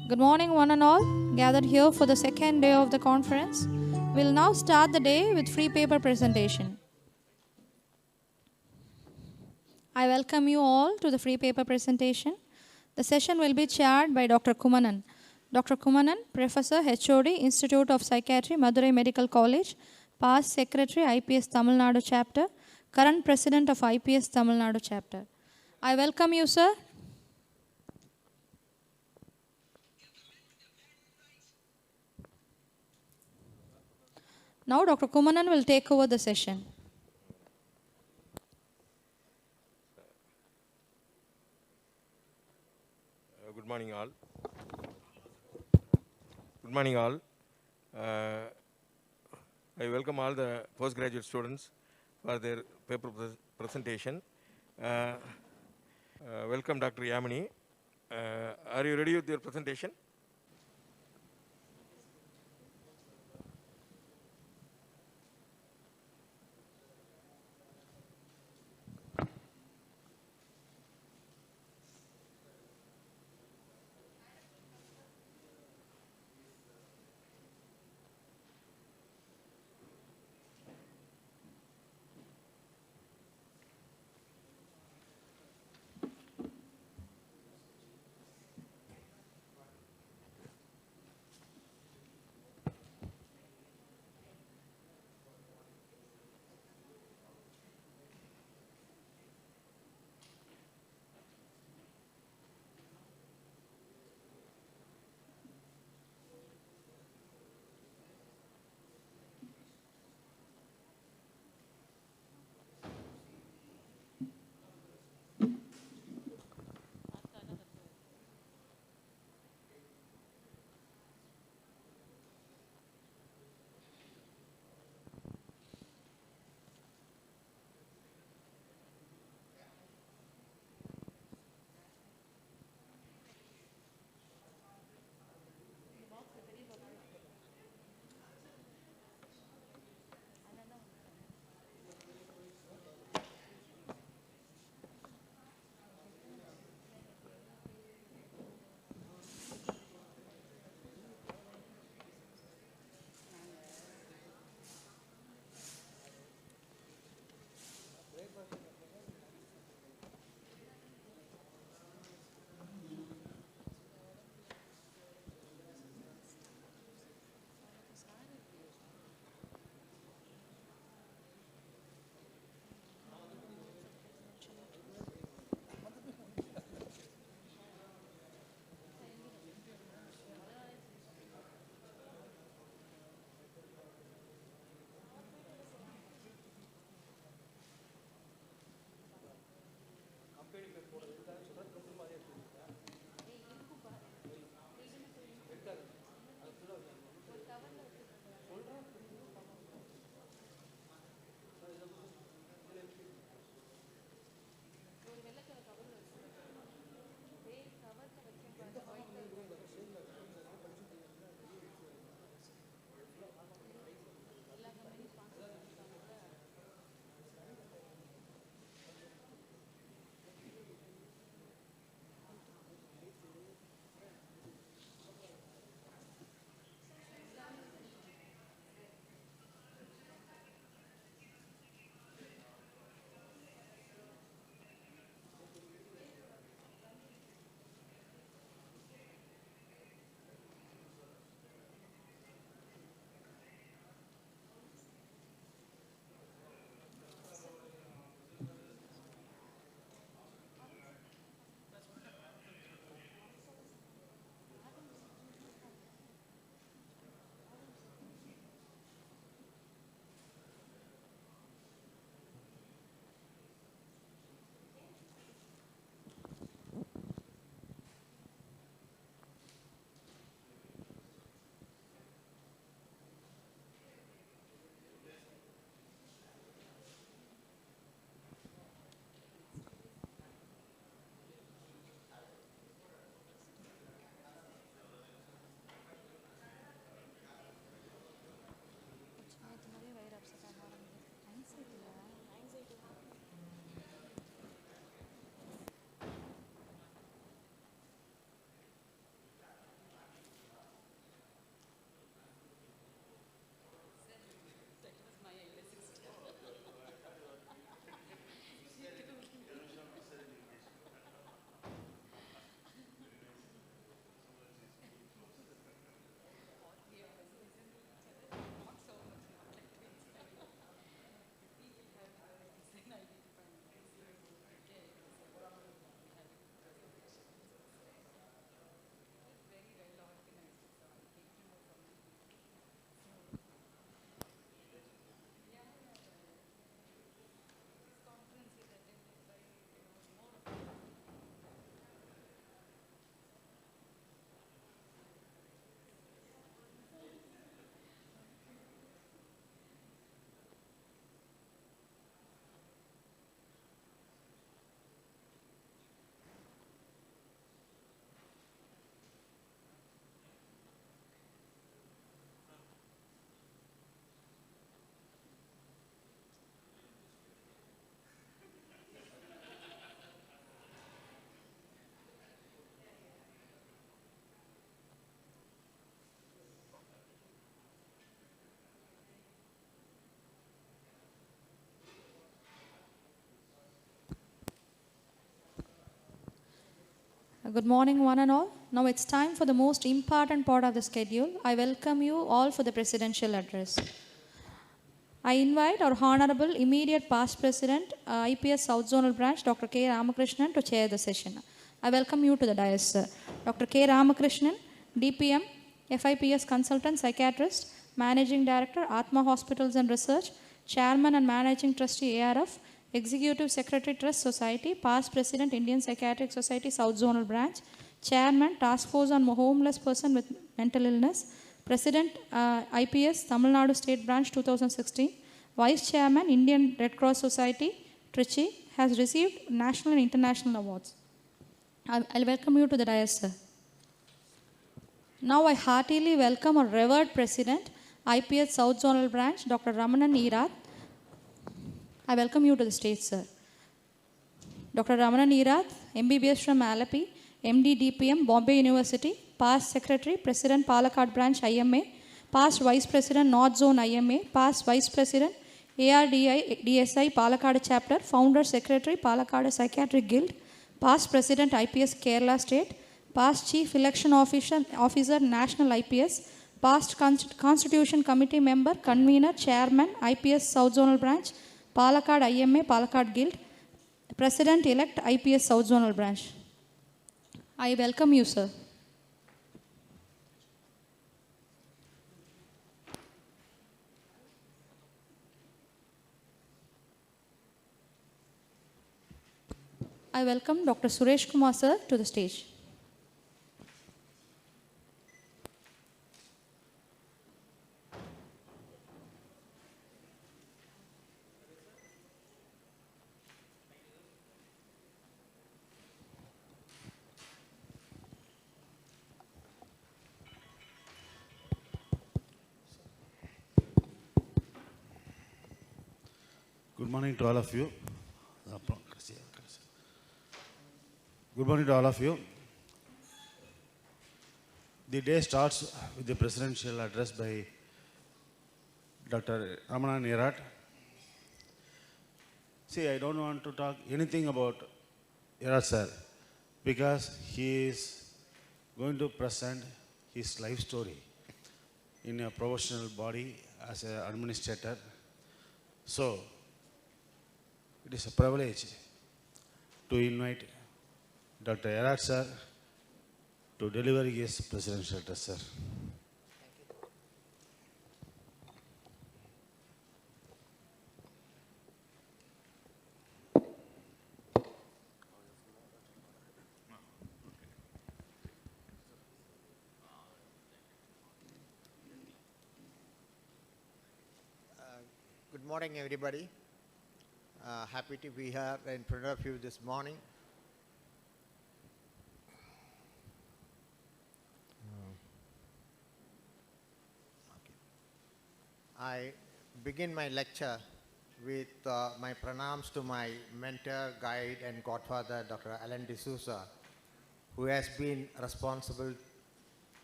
Good morning, one and all, gathered here for the second day of the conference. We'll now start the day with free paper presentation. I welcome you all to the free paper presentation. The session will be chaired by Dr. Kumanan. Dr. Kumanan, Professor, HOD, Institute of Psychiatry, Madurai Medical College, past Secretary, IPS Tamil Nadu Chapter, current President of IPS Tamil Nadu Chapter. I welcome you, sir. Now Dr. Kumanan will take over the session. Good morning all. Good morning all. I welcome all the postgraduate students for their paper presentation. Welcome Dr. Yamini. Are you ready with your presentation? Good morning, one and all. Now it's time for the most important part of the schedule. I welcome you all for the presidential address. I invite our Honorable Immediate Past President, IPS South Zonal Branch, Dr. K. Ramakrishnan, to chair the session. I welcome you to the dais, sir. Dr. K. Ramakrishnan, DPM, FIPS Consultant, Psychiatrist, Managing Director, Atma Hospitals and Research, Chairman and Managing Trustee, ARF, Executive Secretary, Trust Society, Past President, Indian Psychiatric Society, South Zonal Branch, Chairman, Task Force on Homeless Person with Mental Illness, President, IPS, Tamil Nadu State Branch 2016, Vice Chairman, Indian Red Cross Society, Trichy, has received national and international awards. I'll welcome you to the dais, sir. Now I heartily welcome our revered President, IPS South Zonal Branch, Dr. Ramanan Earat. I welcome you to the stage, sir. Dr. Ramanan Earat, MBBS from Alleppey, MD DPM, Bombay University, Past Secretary, President, Palakkad Branch IMA, Past Vice President, North Zone IMA, Past Vice President, ARDI DSI, Palakkad Chapter, Founder Secretary, Palakkad Psychiatric Guild, Past President, IPS Kerala State, Past Chief Election Officer, National IPS, Past Constitution Committee Member, Convener, Chairman, IPS South Zonal Branch, Palakkad IMA, Palakkad Guild, President-elect, IPS South Zonal Branch. I welcome you, sir. I welcome Dr. Suresh Kumar, sir, to the stage. Good morning to all of you. Good morning to all of you. The day starts with the presidential address by Dr. Ramanan Earat. See, I don't want to talk anything about Earat sir because he is going to present his life story in a professional body as an administrator. So, it is a privilege to invite Dr. Earat sir to deliver his presidential address, sir. Good morning, everybody. Happy to be here in front of you this morning. I begin my lecture with my pranams to my mentor, guide, and godfather, Dr. Alan D'Souza, who has been responsible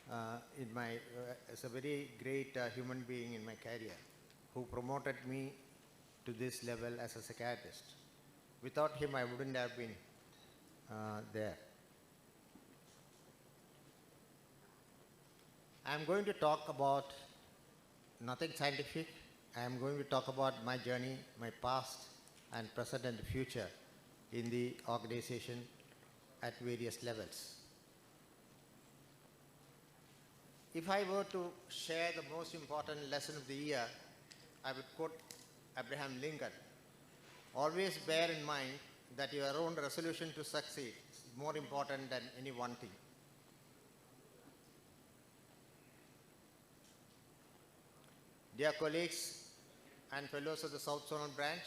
as a very great human being in my career, who promoted me to this level as a psychiatrist. Without him, I wouldn't have been there. I'm going to talk about nothing scientific. I'm going to talk about my journey, my past and present and future in the organization at various levels. If I were to share the most important lesson of the year, I would quote Abraham Lincoln. Always bear in mind that your own resolution to succeed is more important than any one thing. Dear colleagues and fellows of the South Zonal Branch,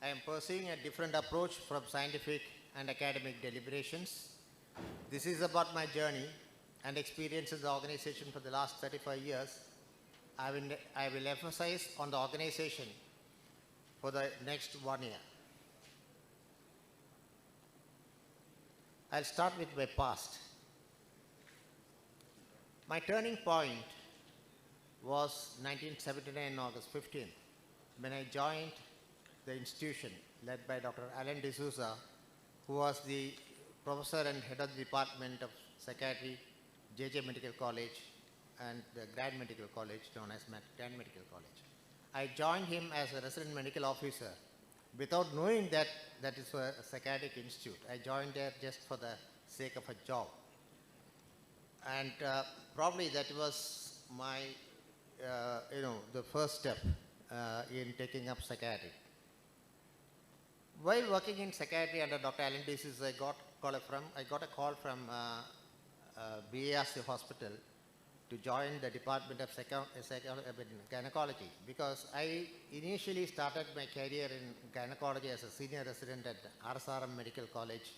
I am pursuing a different approach from scientific and academic deliberations. This is about my journey and experience in the organization for the last 35 years. I will emphasize on the organization for the next 1 year. I'll start with my past. My turning point was 1979, August 15, when I joined the institution led by Dr. Alan D'Souza, who was the professor and head of the Department of Psychiatry, J.J. Medical College, and the Grand Medical College, known as Grand Medical College. I joined him as a resident medical officer without knowing that that is a psychiatric institute. I joined there just for the sake of a job. And probably that was my, the first step in taking up psychiatry. While working in psychiatry under Dr. Alan D'Souza, I got a call from BARC Hospital to join the Department of Gynecology, because I initially started my career in gynecology as a senior resident at RSRM Medical College,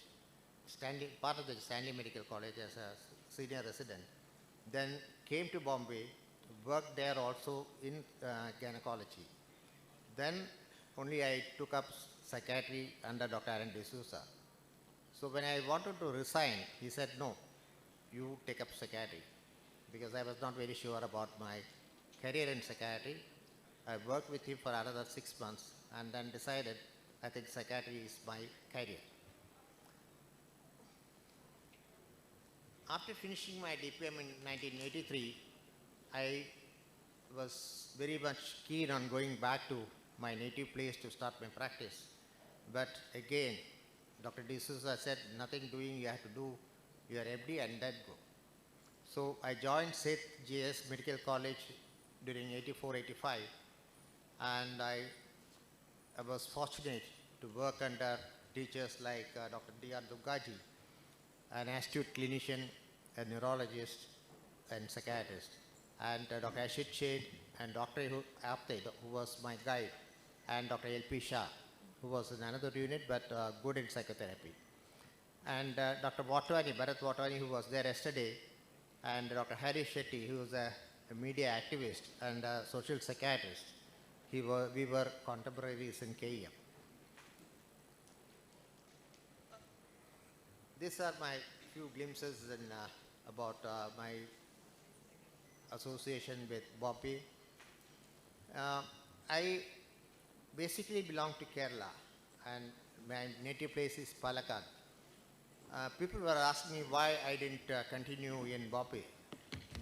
part of the Stanley Medical College as a senior resident. Then came to Bombay, worked there also in gynecology. Then only I took up psychiatry under Dr. Alan D'Souza. So when I wanted to resign, he said, no, you take up psychiatry, because I was not very sure about my career in psychiatry. I worked with him for another 6 months and then decided I think psychiatry is my career. After finishing my DPM in 1983, I was very much keen on going back to my native place to start my practice. But again, Dr. D'Souza said, nothing doing, you have to do your MD and then go. So I joined Seth GS Medical College during 84-85, and I was fortunate to work under teachers like Dr. D.R. Dugaji, an astute clinician, a neurologist, and psychiatrist, and Dr. Ashit Shade and Dr. Apte, who was my guide, and Dr. L.P. Shah, who was in another unit but good in psychotherapy. And Dr. Bharat Watwani, who was there yesterday, and Dr. Harish Shetty, who was a media activist and a social psychiatrist. We were contemporaries in KEM. These are my few glimpses about my association with Bombay. I basically belong to Kerala, and my native place is Palakkad. People were asking me why I didn't continue in Bombay.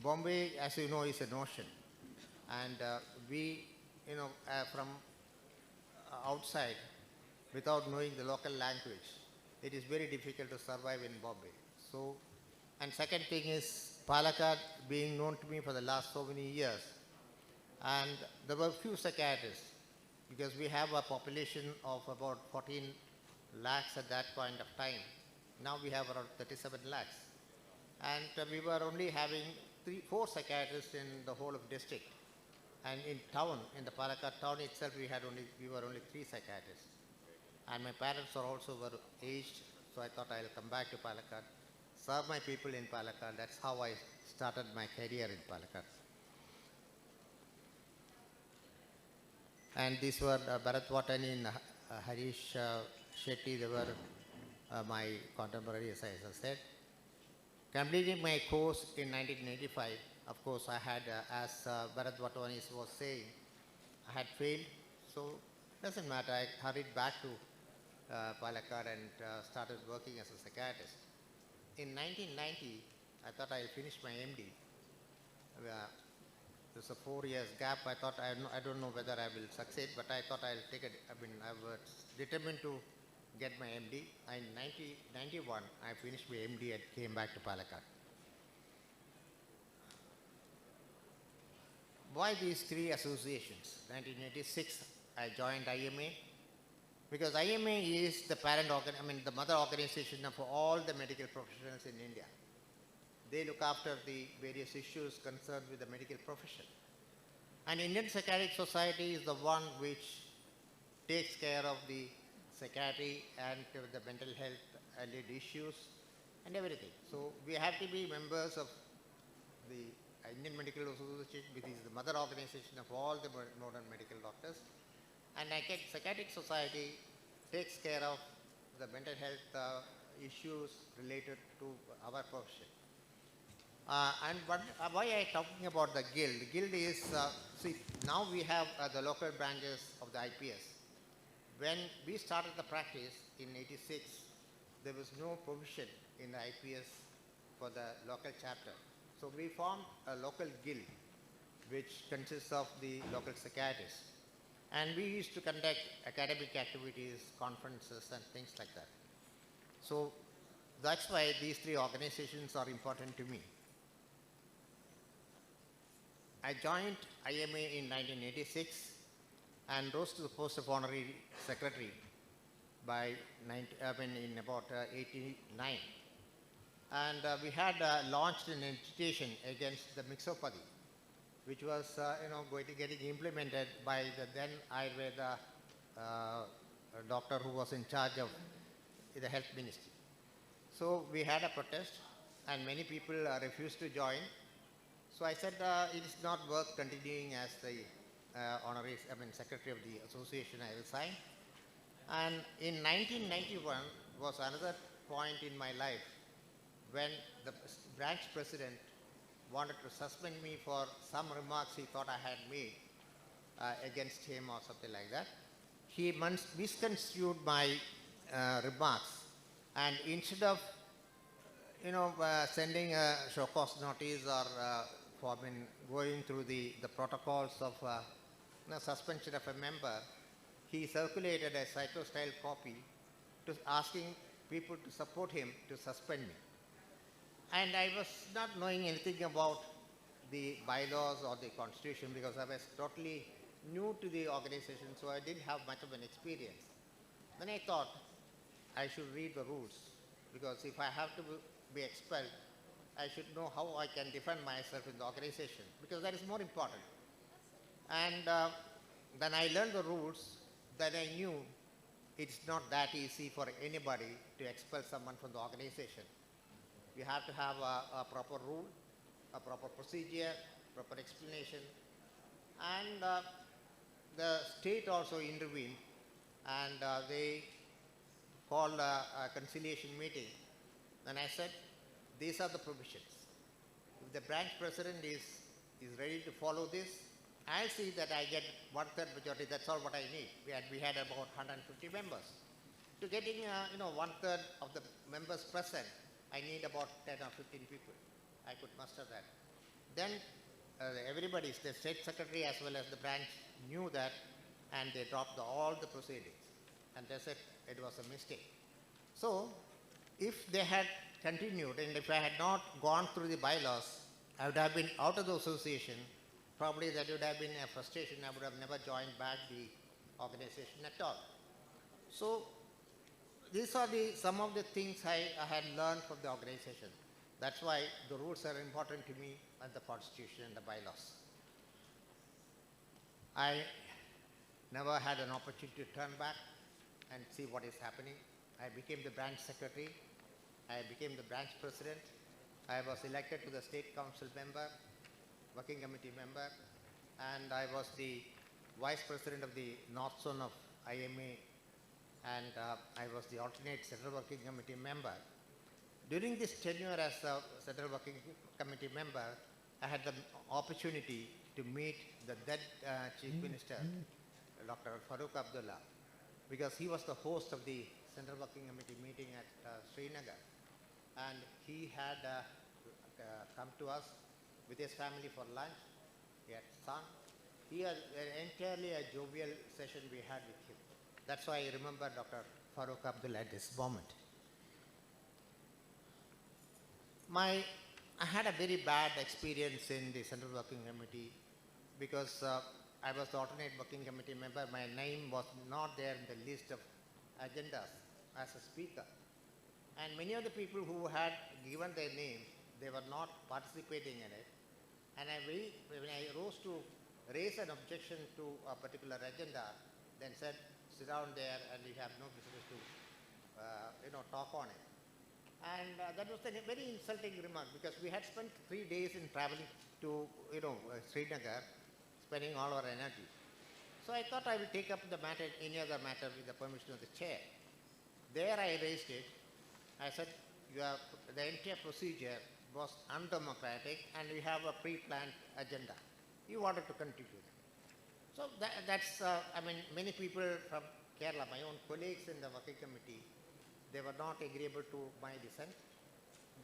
Bombay, as you know, is an ocean, and we, from outside, without knowing the local language, it is very difficult to survive in Bombay. So, and second thing is Palakkad being known to me for the last so many years, and there were few psychiatrists, because we have a population of about 14 lakhs at that point of time. Now we have around 37 lakhs. And we were only having 4 psychiatrists in the whole of district. And in town, in the Palakkad town itself, we were only 3 psychiatrists. And my parents were aged, so I thought I'll come back to Palakkad, serve my people in Palakkad. That's how I started my career in Palakkad. And these were Bharat Watani and Harish Shetty. They were my contemporaries, as I said. Completing my course in 1985, of course, I had, as Bharat Watani was saying, I had failed. So it doesn't matter. I hurried back to Palakkad and started working as a psychiatrist. In 1990, I thought I'll finish my MD. There's a 4 years gap. I thought, I don't know whether I will succeed, but I thought I'll take it. I was determined to get my MD. In 1991, I finished my MD and came back to Palakkad. Why these 3 associations? 1986, I joined IMA, because IMA is the the mother organization for all the medical professionals in India. They look after the various issues concerned with the medical profession. And Indian Psychiatric Society is the one which takes care of the psychiatry and the mental health allied issues and everything. So we have to be members of the Indian Medical Association, which is the mother organization of all the modern medical doctors. And Psychiatric Society takes care of the mental health issues related to our profession. And why I am talking about the guild? The guild is, see, now we have the local branches of the IPS. When we started the practice in 86, there was no provision in the IPS for the local chapter. So we formed a local guild, which consists of the local psychiatrists. And we used to conduct academic activities, conferences, and things like that. So that's why these three organizations are important to me. I joined IMA in 1986 and rose to the post of honorary secretary by in about 89. And we had launched an agitation against the mixopathy, which was getting implemented by the then Ayurveda doctor who was in charge of the health ministry. So we had a protest, and many people refused to join. So I said it is not worth continuing as the secretary of the association. I resigned. And in 1991 was another point in my life when the branch president wanted to suspend me for some remarks he thought I had made against him or something like that. He misconstrued my remarks, and instead of sending a show cause notice or going through the protocols of suspension of a member, he circulated a cyto-style copy asking people to support him to suspend me. And I was not knowing anything about the bylaws or the constitution because I was totally new to the organization, so I didn't have much of an experience. Then I thought I should read the rules, because if I have to be expelled, I should know how I can defend myself in the organization, because that is more important. And then I learned the rules. Then I knew it's not that easy for anybody to expel someone from the organization. You have to have a proper rule, a proper procedure, proper explanation. And the state also intervened, and they called a conciliation meeting. And I said, these are the provisions. If the branch president is ready to follow this, I'll see that I get 1/3 majority. That's all what I need. We had about 150 members. To getting 1/3 of the members present, I need about 10 or 15 people. I could muster that. Then everybody, the state secretary as well as the branch, knew that, and they dropped all the proceedings. And they said it was a mistake. So if they had continued, and if I had not gone through the bylaws, I would have been out of the association. Probably that would have been a frustration. I would have never joined back the organization at all. So these are some of the things I had learned from the organization. That's why the rules are important to me, and the constitution and the bylaws. I never had an opportunity to turn back and see what is happening. I became the branch secretary. I became the branch president. I was elected to the state council member, working committee member, and I was the vice president of the North Zone of IMA, and I was the alternate Central Working Committee member. During this tenure as a Central Working Committee member, I had the opportunity to meet the then Chief Minister, Dr. Farooq Abdullah, because he was the host of the Central Working Committee meeting at Srinagar. And he had come to us with his family for lunch. He had son. He had entirely a jovial session we had with him. That's why I remember Dr. Farooq Abdullah at this moment. I had a very bad experience in the Central Working Committee because I was the alternate working committee member. My name was not there in the list of agendas as a speaker. And many of the people who had given their names, they were not participating in it. And when I rose to raise an objection to a particular agenda, then said, sit down there and we have no business to talk on it. And that was a very insulting remark, because we had spent 3 days in traveling to Srinagar, spending all our energy. So I thought I would take up the matter, any other matter, with the permission of the chair. There I raised it. I said, the entire procedure was undemocratic and we have a pre-planned agenda. You wanted to continue that. So that's, many people from Kerala, my own colleagues in the working committee, they were not agreeable to my dissent.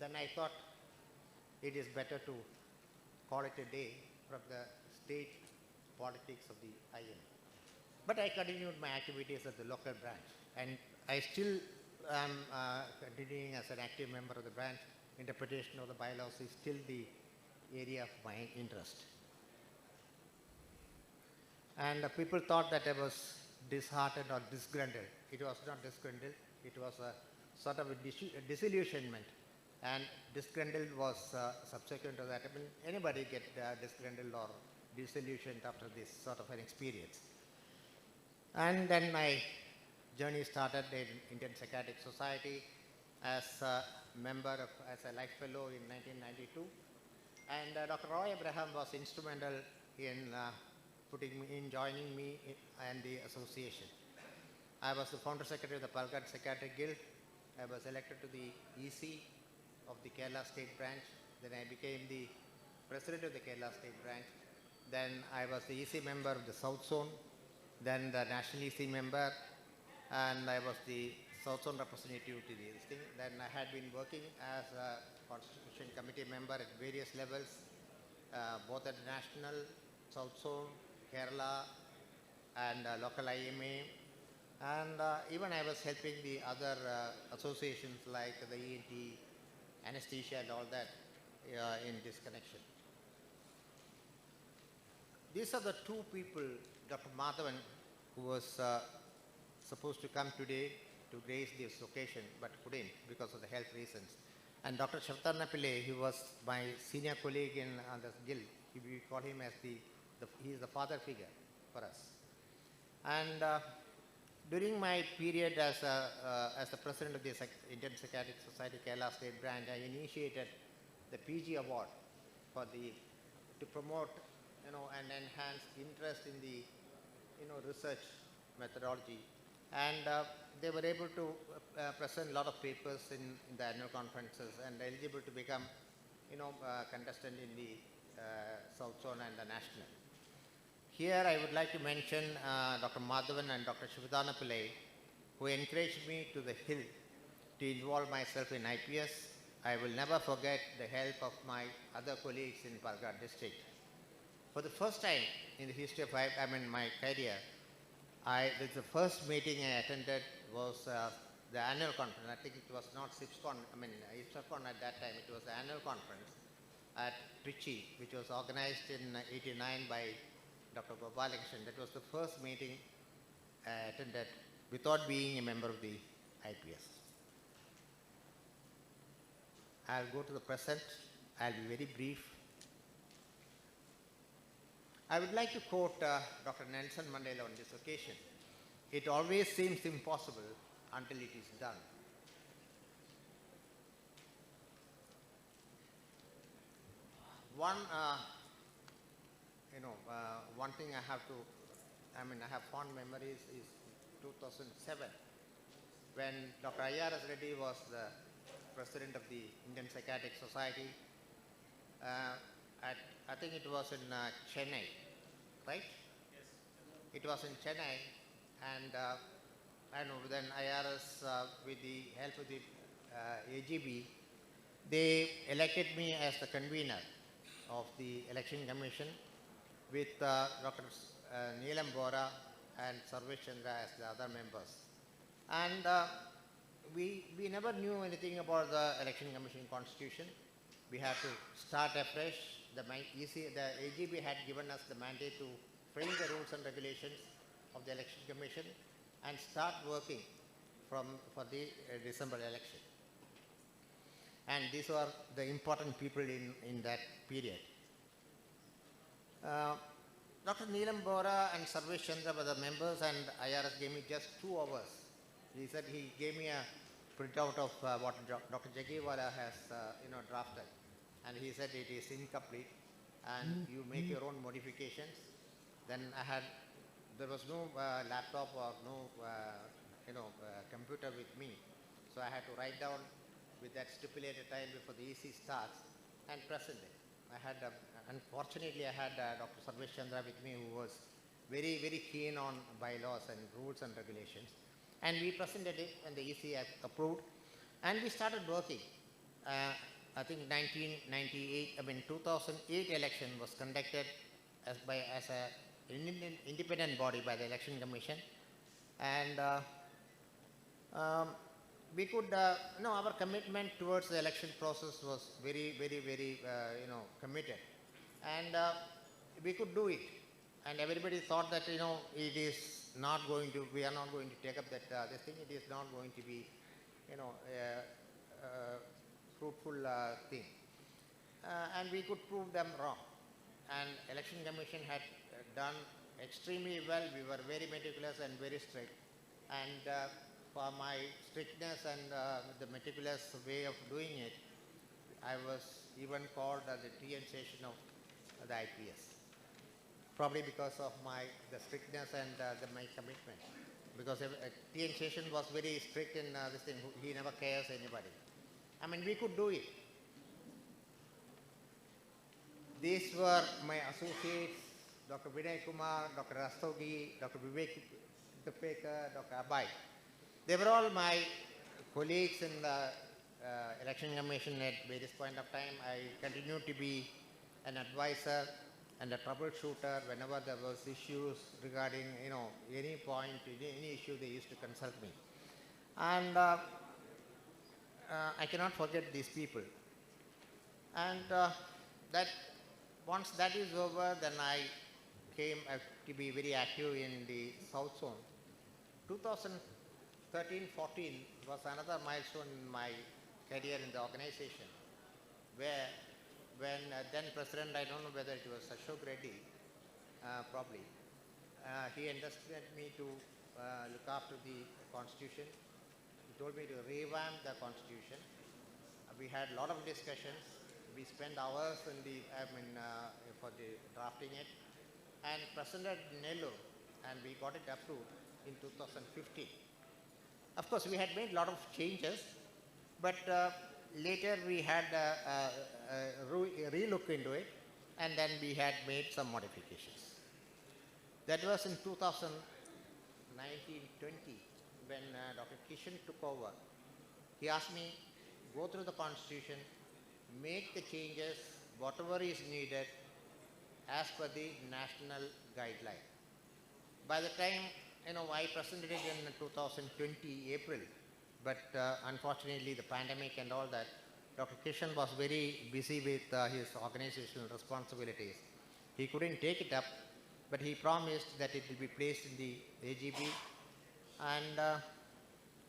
Then I thought it is better to call it a day from the state politics of the IM. But I continued my activities at the local branch, and I still am continuing as an active member of the branch. Interpretation of the bylaws is still the area of my interest. And people thought that I was disheartened or disgruntled. It was not disgruntled, it was a sort of a disillusionment. And disgruntled was subsequent to that. I mean, anybody get disgruntled or disillusioned after this sort of an experience. And then my journey started in Indian Psychiatric Society as a member of, as a life fellow in 1992. And Dr. Roy Abraham was instrumental in joining me and the association. I was the founder secretary of the Palghat Psychiatric Guild. I was elected to the EC of the Kerala State Branch. Then I became the president of the Kerala State Branch. Then I was the EC member of the South Zone. Then the National EC member. And I was the South Zone representative to this thing. Then I had been working as a Constitution Committee member at various levels, both at national, South Zone, Kerala, and local IMA. And even I was helping the other associations like the ENT, anesthesia and all that in this connection. These are the two people, Dr. Madhavan, who was supposed to come today to grace this occasion, but couldn't because of the health reasons. And Dr. Shavtarna Pillai, who was my senior colleague in the guild, we call him as he is the father figure for us. And during my period as the president of the Indian Psychiatric Society Kerala State Branch, I initiated the PG Award for to promote, and enhance interest in the, research methodology. And they were able to present a lot of papers in the annual conferences and eligible to become, contestant in the South Zone and the national. Here I would like to mention Dr. Madhavan and Dr. Shivadana Pillai, who encouraged me to the hill to involve myself in IPS. I will never forget the help of my other colleagues in Palghat district. For the first time in the history of my career, the first meeting I attended was the annual conference. I think it was not IPSOCON, IPSOCON at that time, it was the annual conference at Trichy, which was organized in '89 by Dr. Gopalakrishnan. That was the first meeting I attended without being a member of the IPS. I'll go to the present. I'll be very brief. I would like to quote Dr. Nelson Mandela on this occasion. It always seems impossible until it is done. One thing I have fond memories is 2007, when Dr. Iyaras Reddy was the president of the Indian Psychiatric Society. I think it was in Chennai, right? Yes. It was in Chennai, and then Iyaras, with the help of the AGB, they elected me as the convener of the election commission with Dr. Neelam Bora and Sarvesh Chandra as the other members. And we never knew anything about the election commission constitution. We had to start afresh. The AGB had given us the mandate to frame the rules and regulations of the election commission and start working for the December election. And these were the important people in that period. Dr. Neelam Bora and Sarvesh Chandra were the members, and Iyaras gave me just 2 hours. He said he gave me a printout of what Dr. Jagiwala has drafted. And he said it is incomplete and you make your own modifications. Then there was no laptop or no computer with me. So I had to write down with that stipulated time before the EC starts and present it. Unfortunately, I had Dr. Sarvesh Chandra with me, who was very, very keen on bylaws and rules and regulations. And we presented it and the EC approved. And we started working. I think 2008 election was conducted as an independent body by the Election Commission. And we could, our commitment towards the election process was very, very, very, committed. And we could do it. And everybody thought that, it is not going to, we are not going to take up that, this thing, it is not going to be, fruitful thing. And we could prove them wrong. And Election Commission had done extremely well. We were very meticulous and very strict. And for my strictness and the meticulous way of doing it, I was even called the TN station of the IPS. Probably because of the strictness and my commitment. Because TN station was very strict in this thing. He never cares anybody. I mean, we could do it. These were my associates, Dr. Vinay Kumar, Dr. Rastogi, Dr. Vivek Dupekar, Dr. Abai. They were all my colleagues in the Election Commission at various point of time. I continued to be an advisor and a troubleshooter whenever there was issues regarding, any point, any issue, they used to consult me. And I cannot forget these people. And once that is over, then I came to be very active in the South Zone. 2013-14 was another milestone in my career in the organization, where when then President, I don't know whether it was Ashok Reddy, probably, he entrusted me to look after the Constitution. He told me to revamp the Constitution. We had a lot of discussions. We spent hours in for the drafting it, and presented Nellore, and we got it approved in 2015. Of course, we had made a lot of changes, but later we had a re-look into it, and then we had made some modifications. That was in 2019-20 when Dr. Kishan took over. He asked me, go through the Constitution, make the changes, whatever is needed, as per the national guideline. By the time, I presented it in 2020 April, but unfortunately the pandemic and all that, Dr. Kishan was very busy with his organizational responsibilities. He couldn't take it up, but he promised that it will be placed in the AGB. And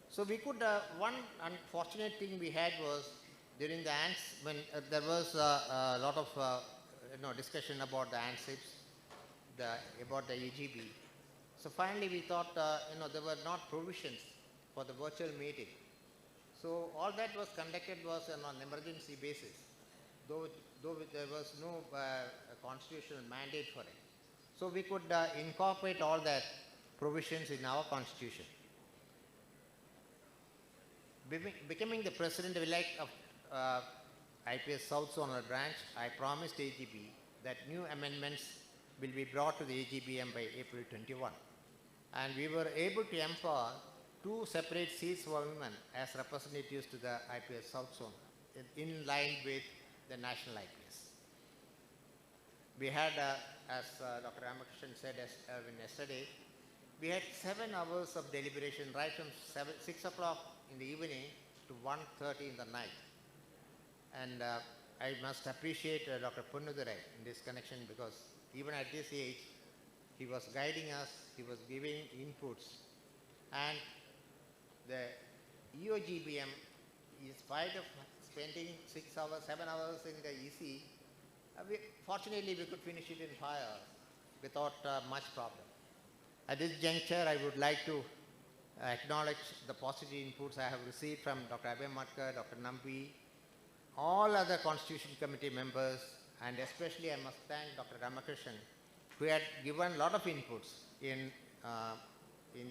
so we could, one unfortunate thing we had was during the ANS, when there was a lot of discussion about the ANSIPs, about the AGB. So finally we thought, there were not provisions for the virtual meeting. So all that was conducted was on an emergency basis, though there was no constitutional mandate for it. So we could incorporate all that provisions in our Constitution. Becoming the President-elect of IPS South Zonal Branch, I promised AGB that new amendments will be brought to the AGBM by April 21. And we were able to empower 2 separate seats for women as representatives to the IPS South Zone, in line with the national IPS. We had, as Dr. Ramakrishnan said yesterday, we had 7 hours of deliberation right from 6 o'clock in the evening to 1:30 in the night. And I must appreciate Dr. Punnudurai in this connection, because even at this age, he was guiding us, he was giving inputs. And the EOGBM, in spite of spending 6 hours, 7 hours in the EC, fortunately we could finish it in 5 hours without much problem. At this juncture, I would like to acknowledge the positive inputs I have received from Dr. Abhay Matkar, Dr. Nambi, all other Constitution Committee members, and especially I must thank Dr. Ramakrishnan, who had given a lot of inputs in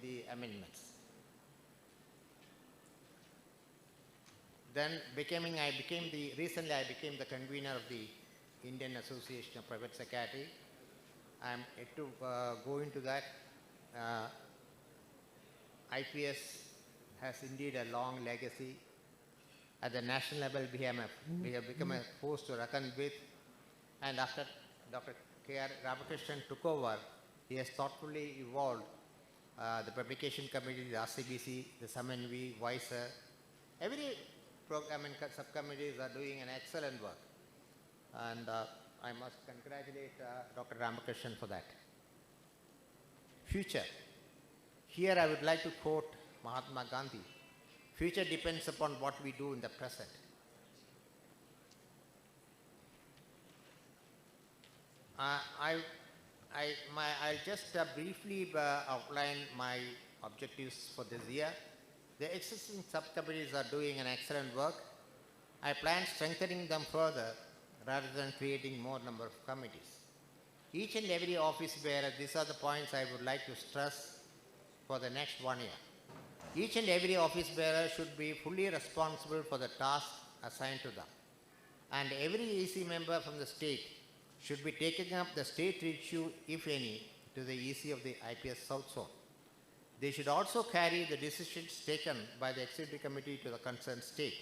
the amendments. Then recently I became the convener of the Indian Association of Private Psychiatry. I am yet to go into that. IPS has indeed a long legacy. At the national level, we have become a force to reckon with. And after Dr. K.R. Ramakrishnan took over, he has thoughtfully evolved the publication committee, the RCBC, the SumNV, WISER. Every program and subcommittees are doing an excellent work. And I must congratulate Dr. Ramakrishnan for that. Future. Here I would like to quote Mahatma Gandhi. Future depends upon what we do in the present. I'll just briefly outline my objectives for this year. The existing subcommittees are doing an excellent work. I plan strengthening them further rather than creating more number of committees. Each and every office bearer, these are the points I would like to stress for the next 1 year. Each and every office bearer should be fully responsible for the task assigned to them. And every EC member from the state should be taking up the state issue, if any, to the EC of the IPS South Zone. They should also carry the decisions taken by the executive committee to the concerned state.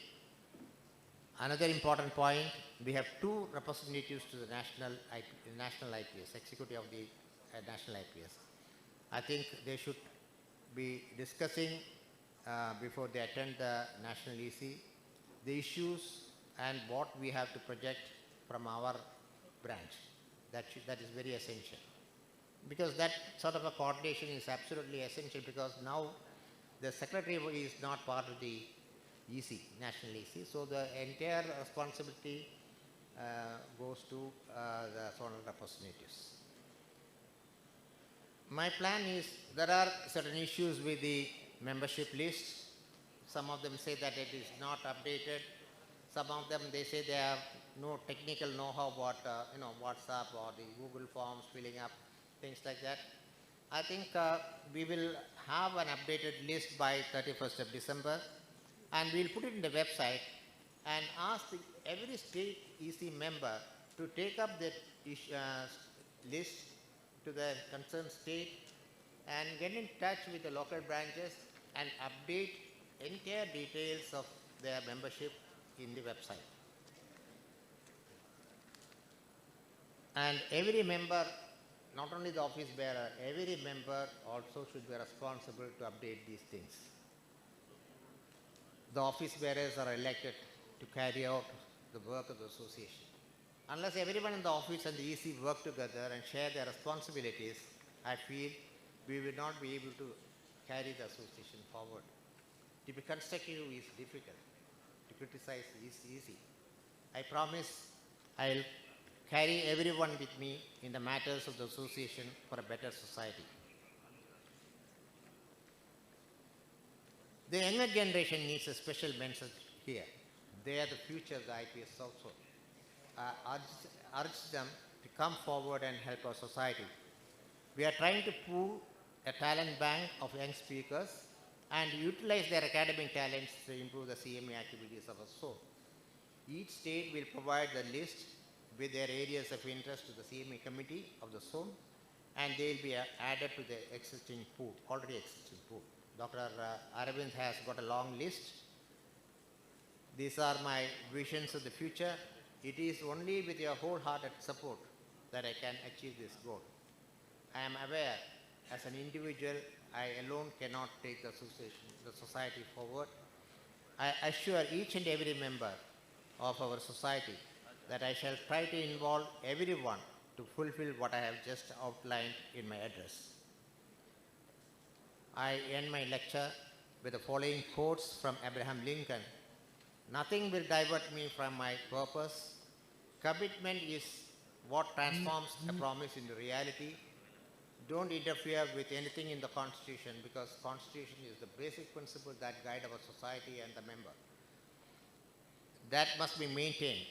Another important point, we have 2 representatives to the national IPS, executive of the national IPS. I think they should be discussing before they attend the national EC, the issues and what we have to project from our branch. That is very essential. Because that sort of a coordination is absolutely essential, because now the secretary is not part of the EC, national EC, so the entire responsibility goes to the zonal representatives. My plan is, there are certain issues with the membership list. Some of them say that it is not updated. Some of them, they say they have no technical know-how about WhatsApp or the Google Forms, filling up, things like that. I think we will have an updated list by 31st of December, and we'll put it in the website and ask every state EC member to take up that list to the concerned state and get in touch with the local branches and update entire details of their membership in the website. And every member, not only the office bearer, every member also should be responsible to update these things. The office bearers are elected to carry out the work of the association. Unless everyone in the office and the EC work together and share their responsibilities, I feel we will not be able to carry the association forward. To be constructive is difficult. To criticize is easy. I promise I'll carry everyone with me in the matters of the association for a better society. The younger generation needs a special message here. They are the future of the IPS also. Urge them to come forward and help our society. We are trying to pool a talent bank of young speakers and utilize their academic talents to improve the CME activities of our zone. Each state will provide the list with their areas of interest to the CME committee of the zone, and they will be added to the existing pool, already existing pool. Dr. Aravind has got a long list. These are my visions of the future. It is only with your wholehearted support that I can achieve this goal. I am aware, as an individual, I alone cannot take the association, the society forward. I assure each and every member of our society that I shall try to involve everyone to fulfill what I have just outlined in my address. I end my lecture with the following quotes from Abraham Lincoln. Nothing will divert me from my purpose. Commitment is what transforms a promise into reality. Don't interfere with anything in the Constitution, because Constitution is the basic principle that guide our society and the member. That must be maintained,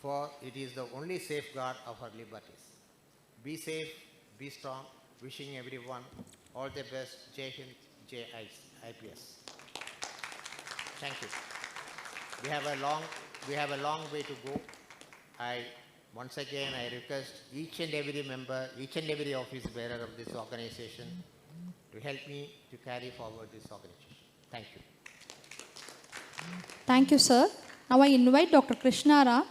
for it is the only safeguard of our liberties. Be safe, be strong. Wishing everyone all the best. Jai Hind, Jai IPS. Thank you. We have a long way to go. Once again, I request each and every member, each and every office bearer of this organization to help me to carry forward this organization. Thank you. Thank you, sir. Now I invite Dr. Krishnara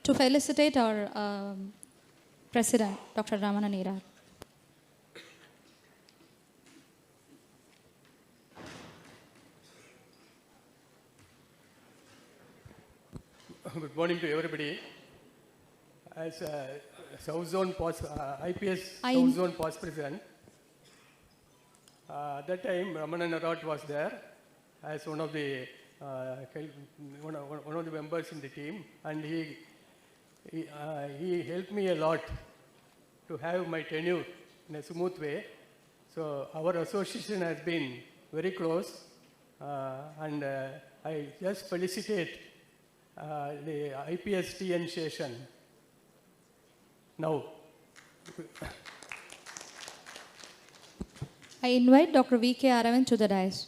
to felicitate our President, Dr. Ramanan Earat. Good morning to everybody. As South Zone IPS South Zone Past President, at that time Ramanan Earat was there as one of the members in the team, and he helped me a lot to have my tenure in a smooth way. So our association has been very close, and I just felicitate the IPSTN session now. I invite Dr. V.K. Aravind to the dais.